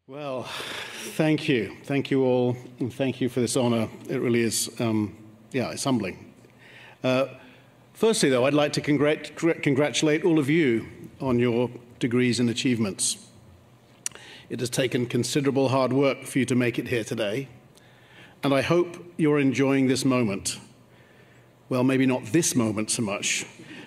Well, thank you. Thank you all, and thank you for this honor. It really is, it's humbling. Firstly, though, I'd like to congratulate all of you on your degrees and achievements. It has taken considerable hard work for you to make it here today, and I hope you're enjoying this moment. Well, maybe not this moment so much,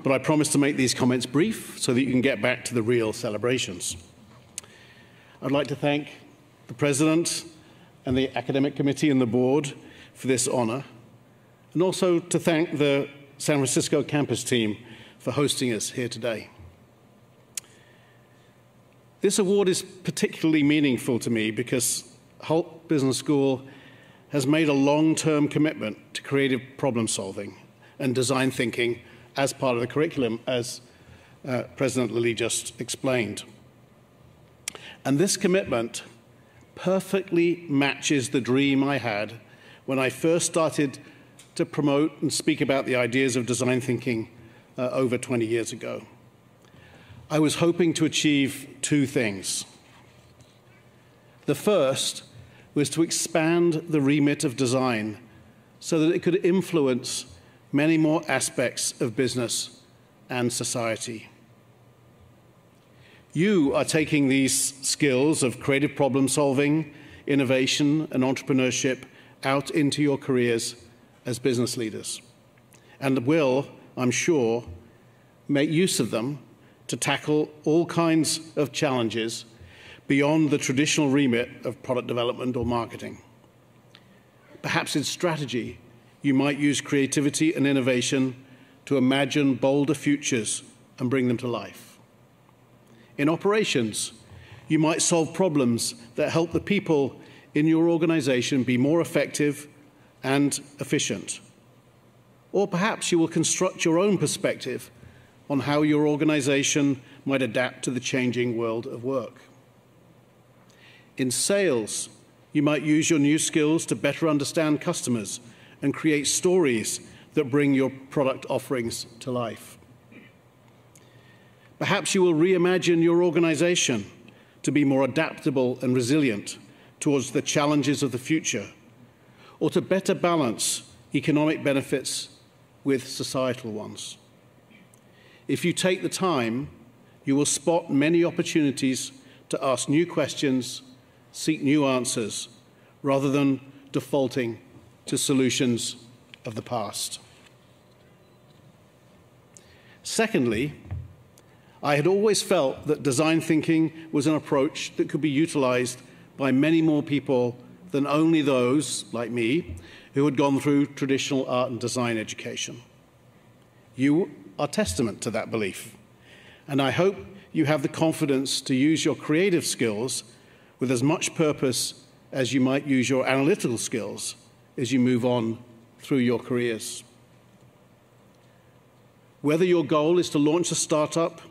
but I promise to make these comments brief so that you can get back to the real celebrations. I'd like to thank the President and the Academic Committee and the Board for this honor, and also to thank the San Francisco campus team for hosting us here today. This award is particularly meaningful to me because Hult Business School has made a long-term commitment to creative problem solving and design thinking as part of the curriculum, as President Lilly just explained. And this commitment perfectly matches the dream I had when I first started to promote and speak about the ideas of design thinking over 20 years ago. I was hoping to achieve two things. The first was to expand the remit of design so that it could influence many more aspects of business and society. You are taking these skills of creative problem solving, innovation, and entrepreneurship out into your careers as business leaders, and will, I'm sure, make use of them to tackle all kinds of challenges beyond the traditional remit of product development or marketing. Perhaps in strategy, you might use creativity and innovation to imagine bolder futures and bring them to life. In operations, you might solve problems that help the people in your organization be more effective and efficient. Or perhaps you will construct your own perspective on how your organization might adapt to the changing world of work. In sales, you might use your new skills to better understand customers and create stories that bring your product offerings to life. Perhaps you will reimagine your organization to be more adaptable and resilient towards the challenges of the future, or to better balance economic benefits with societal ones. If you take the time, you will spot many opportunities to ask new questions, seek new answers, rather than defaulting to solutions of the past. Secondly, I had always felt that design thinking was an approach that could be utilized by many more people than only those, like me, who had gone through traditional art and design education. You are testament to that belief, and I hope you have the confidence to use your creative skills with as much purpose as you might use your analytical skills as you move on through your careers. Whether your goal is to launch a startup,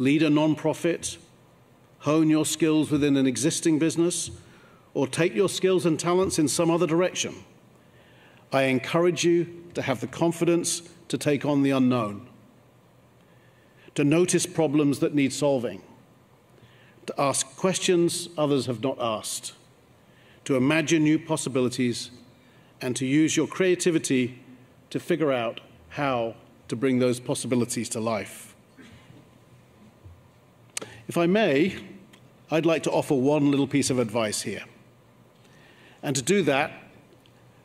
lead a nonprofit, hone your skills within an existing business, or take your skills and talents in some other direction, I encourage you to have the confidence to take on the unknown, to notice problems that need solving, to ask questions others have not asked, to imagine new possibilities, and to use your creativity to figure out how to bring those possibilities to life. If I may, I'd like to offer one little piece of advice here. And to do that,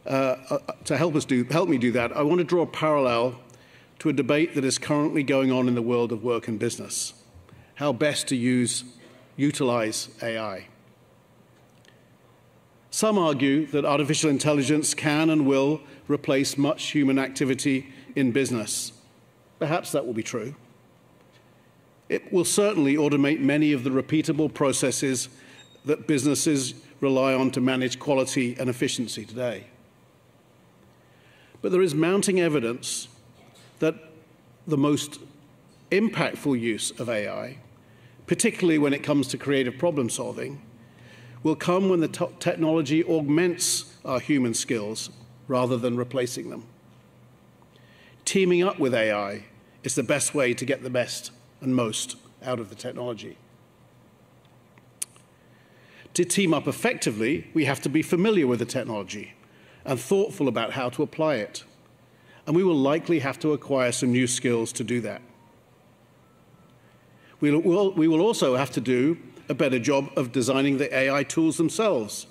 to help me do that, I want to draw a parallel to a debate that is currently going on in the world of work and business: how best to utilize AI. Some argue that artificial intelligence can and will replace much human activity in business. Perhaps that will be true. It will certainly automate many of the repeatable processes that businesses rely on to manage quality and efficiency today. But there is mounting evidence that the most impactful use of AI, particularly when it comes to creative problem solving, will come when the technology augments our human skills rather than replacing them. Teaming up with AI is the best way to get the best and most out of the technology. To team up effectively, we have to be familiar with the technology and thoughtful about how to apply it. And we will likely have to acquire some new skills to do that. We will also have to do a better job of designing the AI tools themselves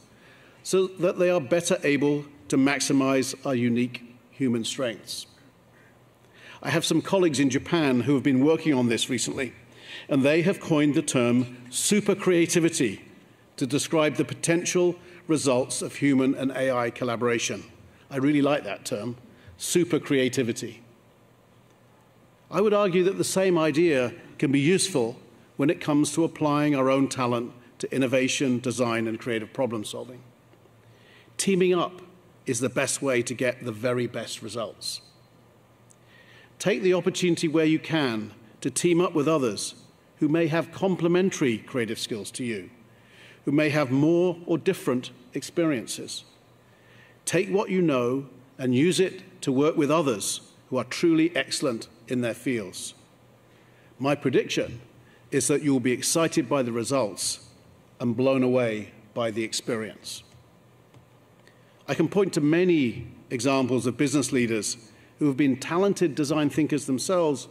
so that they are better able to maximize our unique human strengths. I have some colleagues in Japan who have been working on this recently, and they have coined the term super creativity to describe the potential results of human and AI collaboration. I really like that term, super creativity. I would argue that the same idea can be useful when it comes to applying our own talent to innovation, design, and creative problem solving. Teaming up is the best way to get the very best results. Take the opportunity where you can to team up with others who may have complementary creative skills to you, who may have more or different experiences. Take what you know and use it to work with others who are truly excellent in their fields. My prediction is that you will be excited by the results and blown away by the experience. I can point to many examples of business leaders who have been talented design thinkers themselves,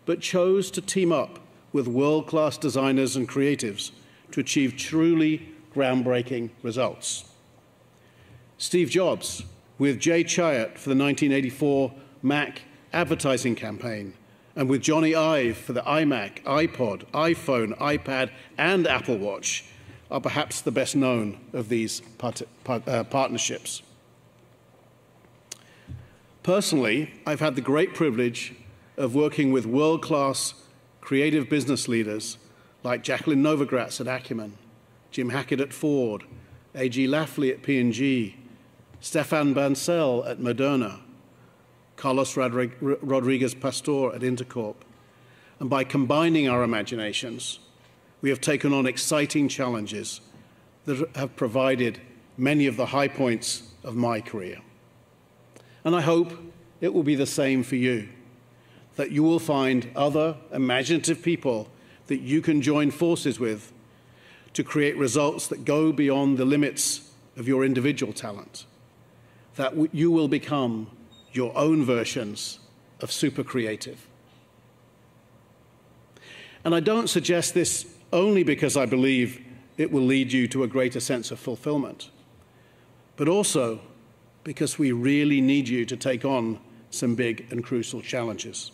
but chose to team up with world-class designers and creatives to achieve truly groundbreaking results. Steve Jobs, with Jay Chiat for the 1984 Mac advertising campaign, and with Johnny Ive for the iMac, iPod, iPhone, iPad, and Apple Watch, are perhaps the best known of these partnerships. Personally, I've had the great privilege of working with world-class creative business leaders like Jacqueline Novogratz at Acumen, Jim Hackett at Ford, A.G. Lafley at P&G, Stefan Bancel at Moderna, Carlos Rodriguez-Pastor at Intercorp. And by combining our imaginations, we have taken on exciting challenges that have provided many of the high points of my career. And I hope it will be the same for you, that you will find other imaginative people that you can join forces with to create results that go beyond the limits of your individual talent, that you will become your own versions of super creative. And I don't suggest this only because I believe it will lead you to a greater sense of fulfillment, but also because we really need you to take on some big and crucial challenges.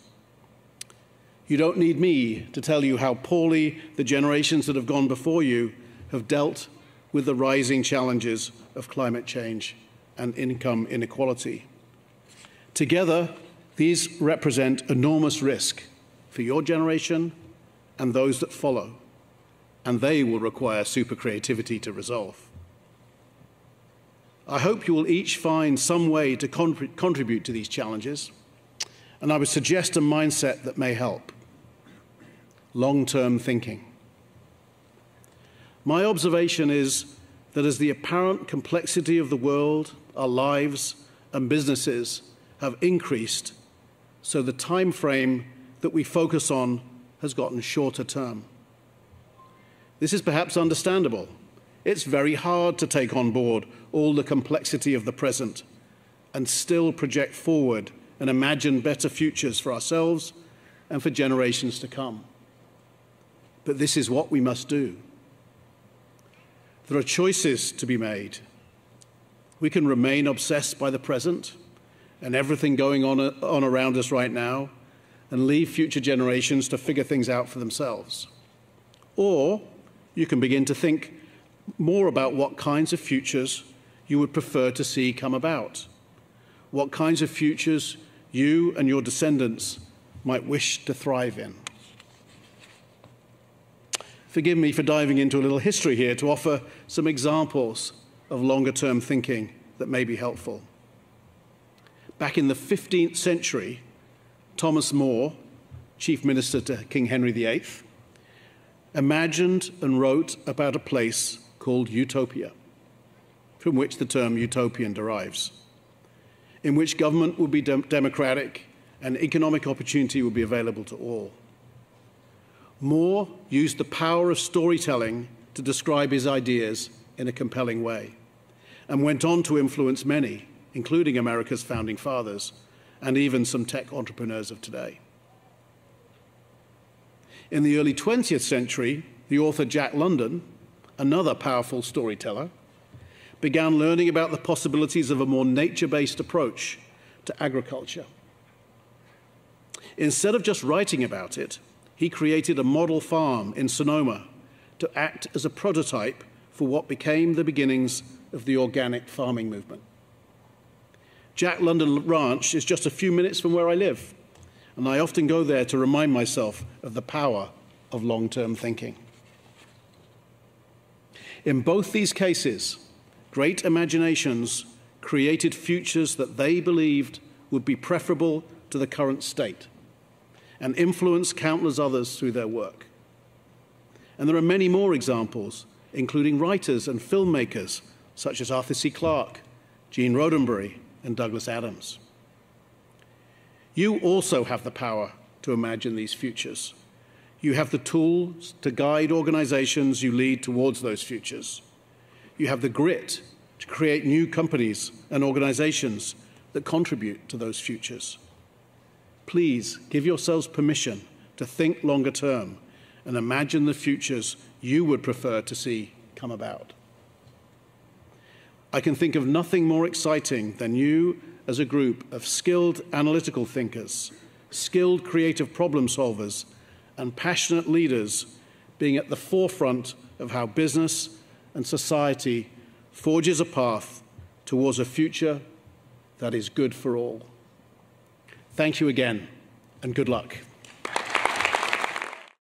You don't need me to tell you how poorly the generations that have gone before you have dealt with the rising challenges of climate change and income inequality. Together, these represent enormous risk for your generation and those that follow, and they will require super creativity to resolve. I hope you will each find some way to contribute to these challenges, and I would suggest a mindset that may help: long-term thinking. My observation is that as the apparent complexity of the world, our lives, and businesses have increased, so the time frame that we focus on has gotten shorter term. This is perhaps understandable. It's very hard to take on board all the complexity of the present and still project forward and imagine better futures for ourselves and for generations to come. But this is what we must do. There are choices to be made. We can remain obsessed by the present and everything going on around us right now and leave future generations to figure things out for themselves. Or you can begin to think more about what kinds of futures you would prefer to see come about, what kinds of futures you and your descendants might wish to thrive in. Forgive me for diving into a little history here to offer some examples of longer-term thinking that may be helpful. Back in the 15th century, Thomas More, Chief Minister to King Henry VIII, imagined and wrote about a place called Utopia, from which the term utopian derives, in which government would be democratic and economic opportunity would be available to all. More used the power of storytelling to to describe his ideas in a compelling way, and went on to influence many, including America's founding fathers and even some tech entrepreneurs of today. In the early 20th century, the author Jack London, another powerful storyteller, began learning about the possibilities of a more nature-based approach to agriculture. Instead of just writing about it, he created a model farm in Sonoma to act as a prototype for what became the beginnings of the organic farming movement. Jack London Ranch is just a few minutes from where I live, and I often go there to remind myself of the power of long-term thinking. In both these cases, great imaginations created futures that they believed would be preferable to the current state and influenced countless others through their work. And there are many more examples, including writers and filmmakers such as Arthur C. Clarke, Gene Roddenberry, and Douglas Adams. You also have the power to imagine these futures. You have the tools to guide organizations you lead towards those futures. You have the grit to create new companies and organizations that contribute to those futures. Please give yourselves permission to think longer term and imagine the futures you would prefer to see come about. I can think of nothing more exciting than you as a group of skilled analytical thinkers, skilled creative problem solvers, and passionate leaders being at the forefront of how business and society forges a path towards a future that is good for all. Thank you again, and good luck.